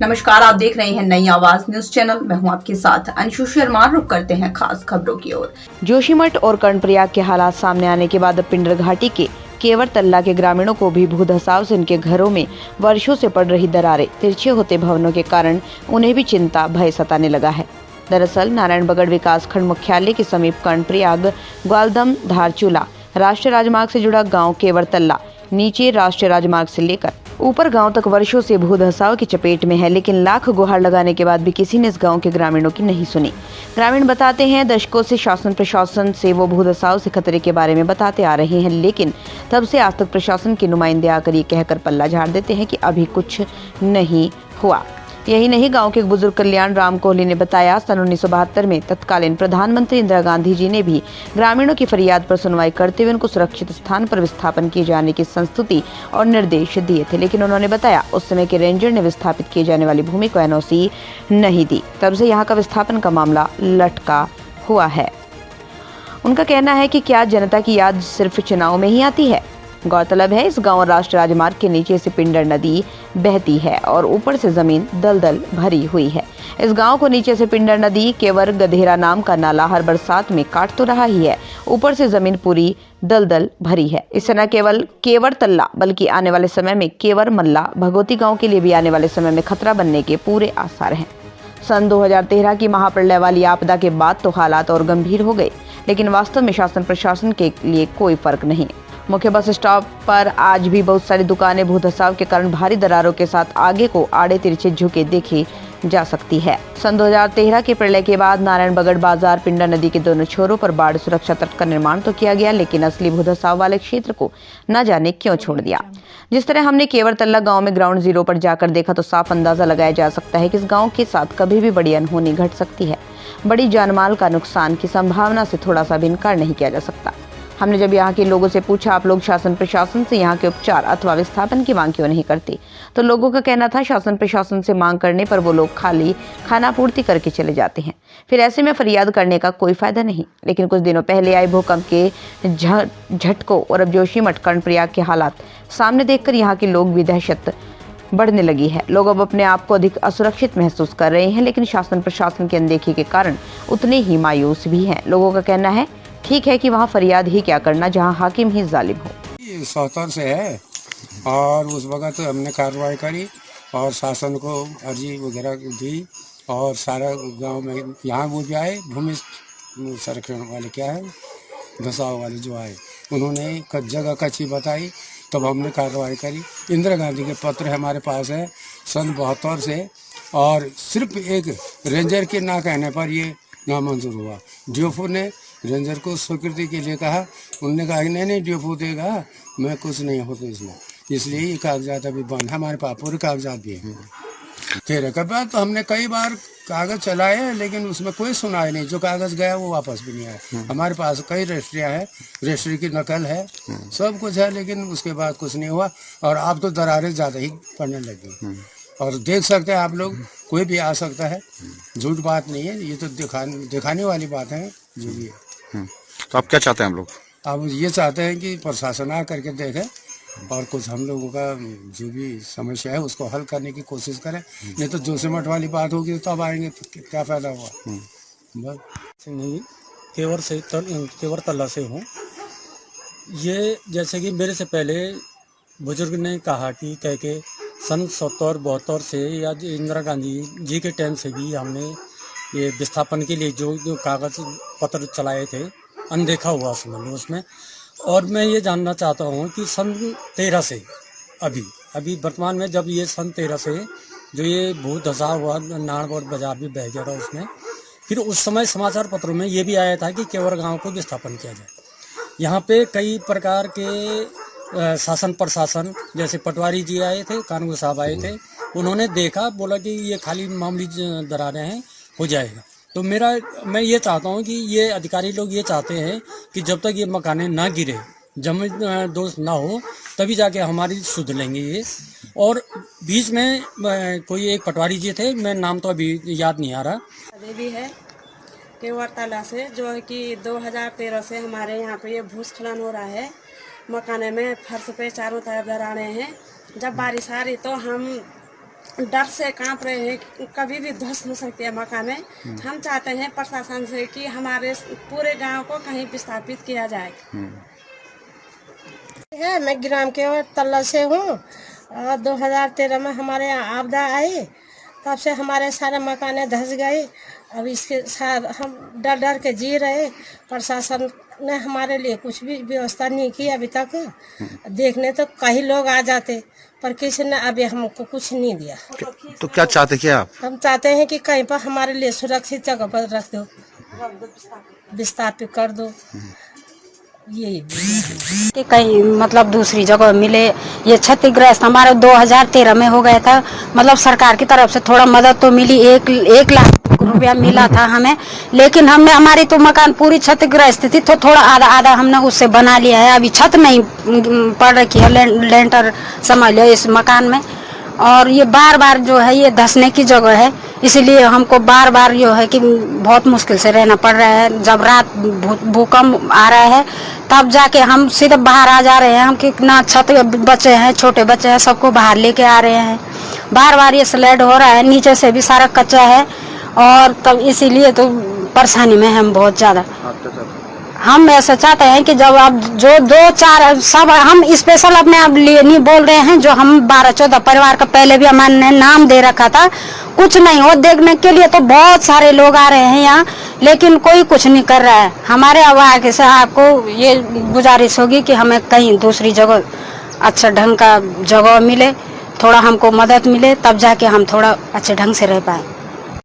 नमस्कार, आप देख रहे हैं नई आवाज न्यूज चैनल। मैं हूं आपके साथ अंशु शर्मा। रुक करते हैं खास खबरों की ओर। जोशीमठ और कर्णप्रयाग के हालात सामने आने के बाद अब पिंडर घाटी के केवर तल्ला के ग्रामीणों को भी भूधसाव से उनके घरों में वर्षों से पड़ रही दरारें, तिरछे होते भवनों के कारण उन्हें भी चिंता भय सताने लगा है। दरअसल नारायणबगड़ विकासखंड मुख्यालय के समीप कर्णप्रयाग ग्वालदम धारचूला राष्ट्रीय राजमार्ग से जुड़ा गाँव केवर तल्ला नीचे राष्ट्रीय राजमार्ग से लेकर ऊपर गांव तक वर्षों से भूधसाव की चपेट में है, लेकिन लाख गुहार लगाने के बाद भी किसी ने इस गांव के ग्रामीणों की नहीं सुनी। ग्रामीण बताते हैं दशकों से शासन प्रशासन से वो भूधसाव से खतरे के बारे में बताते आ रहे हैं, लेकिन तब से आज तक प्रशासन के नुमाइंदे आकर ये कहकर पल्ला झाड़ देते हैं कि अभी कुछ नहीं हुआ। यही नहीं, गांव के एक बुजुर्ग कल्याण राम कोहली ने बताया, सन 1972 में तत्कालीन प्रधानमंत्री इंदिरा गांधी जी ने भी ग्रामीणों की फरियाद पर सुनवाई करते हुए उनको सुरक्षित स्थान पर विस्थापन किए जाने की संस्तुति और निर्देश दिए थे, लेकिन उन्होंने बताया उस समय के रेंजर ने विस्थापित किए जाने वाली भूमि को एनओसी नहीं दी। तब से यहाँ का विस्थापन का मामला लटका हुआ है। उनका कहना है कि क्या जनता की याद सिर्फ चुनाव में ही आती है। गौरतलब है, इस गांव राष्ट्रीय राजमार्ग के नीचे से पिंडर नदी बहती है और ऊपर से जमीन दलदल भरी हुई है। इस गांव को नीचे से पिंडर नदी केवर गधेरा नाम का नाला हर बरसात में काट तो रहा ही है, ऊपर से जमीन पूरी दलदल भरी है। इससे न केवल केवर तल्ला बल्कि आने वाले समय में केवर मल्ला भगवती गाँव के लिए भी आने वाले समय में खतरा बनने के पूरे आसार हैं। सन 2013 की महाप्रलय वाली आपदा के बाद तो हालात और गंभीर हो गए, लेकिन वास्तव में शासन प्रशासन के लिए कोई फर्क नहीं। मुख्य बस स्टॉप पर आज भी बहुत सारी दुकानें भूधसाव के कारण भारी दरारों के साथ आगे को आड़े तिरछे झुके देखी जा सकती है। सन 2013 के प्रलय के बाद नारायणबगड़ बाजार पिंडर नदी के दोनों छोरों पर बाढ़ सुरक्षा तट का निर्माण तो किया गया, लेकिन असली भूधसाव वाले क्षेत्र को न जाने क्यों छोड़ दिया। जिस तरह हमने केवर तल्ला गांव में ग्राउंड जीरो पर जाकर देखा तो साफ अंदाजा लगाया जा सकता है कि इस गांव के साथ कभी भी बड़ी अनहोनी घट सकती है। बड़ी जानमाल का नुकसान की संभावना से थोड़ा सा भी इनकार नहीं किया जा सकता। हमने जब यहाँ के लोगों से पूछा, आप लोग शासन प्रशासन से यहाँ के उपचार अथवा विस्थापन की मांग क्यों नहीं करते, तो लोगों का कहना था शासन प्रशासन से मांग करने पर वो लोग खाली खाना पूर्ति करके चले जाते हैं, फिर ऐसे में फरियाद करने का कोई फायदा नहीं। लेकिन कुछ दिनों पहले आए भूकंप के झटकों और अब जोशीमठ कर्णप्रयाग के हालात सामने देखकर यहाँ के लोग भी दहशत बढ़ने लगी है। लोग अब अपने आप को अधिक असुरक्षित महसूस कर रहे हैं, लेकिन शासन प्रशासन की अनदेखी के कारण उतने ही मायूस भी हैं। लोगों का कहना है ठीक है कि वहाँ फरियाद ही क्या करना जहाँ हाकिम ही जालिम हो। ये 77 से है और उस वक्त हमने कार्रवाई करी और शासन को अर्जी वगैरह दी और सारा गांव में यहाँ वो भी आए, भूमि संरक्षण वाले क्या है धसाव वाले जो आए, उन्होंने जगह कच्ची बताई, तब हमने कार्रवाई करी। इंदिरा गांधी के पत्र हमारे पास है सन 72 से, और सिर्फ एक रेंजर के ना कहने पर ये नामंजूर हुआ। डीएफओ ने रेंजर को स्वीकृति के लिए कहा, उन्होंने कहा नहीं डीएफओ देगा, मैं कुछ नहीं होता इसमें, इसलिए ये कागजात अभी बंद। हमारे पास पूरे कागजात भी हैं। तेरे के बाद तो हमने कई बार कागज चलाए, लेकिन उसमें कोई सुनाई नहीं। जो कागज गया वो वापस भी नहीं आया। हमारे पास कई रजिस्ट्रियाँ हैं, रजिस्ट्री की नकल है, सब कुछ है, लेकिन उसके बाद कुछ नहीं हुआ। और अब तो दरारें ज़्यादा ही पड़ने लगी और देख सकते हैं आप लोग, कोई भी आ सकता है, झूठ बात नहीं है, ये तो दिखाने वाली बात है जो भी है। तो आप क्या चाहते हैं हम लोग? अब ये चाहते हैं कि प्रशासन आ करके देखे और कुछ हम लोगों का जो भी समस्या है उसको हल करने की कोशिश करें। नहीं तो जोशीमठ वाली बात होगी तो तब आएंगे तो क्या फायदा हुआ। बस नहीं, केवर तल्ला से हूँ। ये जैसे कि मेरे से पहले बुजुर्ग ने कहा कि कह के सन 70-72 से या इंदिरा गांधी जी के टाइम से भी हमने ये विस्थापन के लिए जो कागज पत्र चलाए थे, अनदेखा हुआ समझ लो उसमें। और मैं ये जानना चाहता हूँ कि सन 13 से अभी वर्तमान में, जब ये सन 13 से जो ये भूत धसा हुआ नारायणगढ़ बाजार भी बह गया था उसमें, फिर उस समय समाचार पत्रों में ये भी आया था कि केवर गांव को विस्थापन किया जाए। यहाँ पे कई प्रकार के शासन प्रशासन, जैसे पटवारी जी आए थे, कानून साहब आए थे, उन्होंने देखा, बोला कि ये खाली मामूली दरारें हैं, हो जाएगा। तो मैं ये चाहता हूँ कि ये अधिकारी लोग ये चाहते हैं कि जब तक ये मकाने ना गिरे, जमीन दोष ना हो, तभी जाके हमारी सुध लेंगे ये। और बीच में कोई एक पटवारी जी थे, मैं नाम तो अभी याद नहीं आ रहा, देवी है केवर तल्ला से, जो है कि 2013 से हमारे यहाँ पे ये भूस्खलन हो रहा है। मकाने में फर्श पे चारों तरफ दरारें हैं। जब बारिश आ रही तो हम डर से कांप रहे हैं, कभी भी ध्वस्त हो सकती है मकानें। हम चाहते हैं प्रशासन से कि हमारे पूरे गांव को कहीं विस्थापित किया जाए। है मैं ग्राम के तल्ला से हूँ और 2013 में हमारे यहाँ आपदा आई, तब से हमारे सारे मकानें धंस गए। अब इसके साथ हम डर डर के जी रहे। प्रशासन ने हमारे लिए कुछ भी व्यवस्था नहीं की अभी तक। देखने तो कई लोग आ जाते पर किसी ने अभी हमको कुछ नहीं दिया। तो क्या चाहते क्या आप? हम चाहते हैं कि कहीं पर हमारे लिए सुरक्षित जगह पर रख दो, विस्थापित कर दो। यही कि कहीं मतलब दूसरी जगह मिले। ये क्षतिग्रस्त हमारे 2013 में हो गया था। मतलब सरकार की तरफ से थोड़ा मदद तो मिली, 1 लाख रुपया मिला था हमें, लेकिन हमने हमारी तो मकान पूरी क्षतिग्रस्त थी तो थोड़ा आधा आधा हमने उससे बना लिया है। अभी छत नहीं पड़ रखी है, लेंटर समझ लो इस मकान में। और ये बार बार जो है ये धंसने की जगह है, इसलिए हमको बार बार जो है कि बहुत मुश्किल से रहना पड़ रहा है। जब रात भूकंप आ रहा है तब जाके हम सीधे बाहर आ जा रहे हैं। हम कितना छत बच्चे हैं, छोटे बच्चे हैं, सबको बाहर लेके आ रहे हैं। बार बार ये स्लाइड हो रहा है, नीचे से भी सारा कच्चा है और तब इसीलिए तो परेशानी में हम बहुत ज़्यादा। हम ऐसा चाहते हैं कि जब आप जो 2-4 सब हम स्पेशल अपने आप लिए नहीं बोल रहे हैं, जो हम 12-14 परिवार का पहले भी हमारे नाम दे रखा था, कुछ नहीं हो देखने के लिए तो बहुत सारे लोग आ रहे हैं यहाँ, लेकिन कोई कुछ नहीं कर रहा है। हमारे आवाज़ से आपको ये गुजारिश होगी कि हमें कहीं दूसरी जगह अच्छा ढंग का जगह मिले, थोड़ा हमको मदद मिले, तब जाके हम थोड़ा अच्छे ढंग से रह पाए।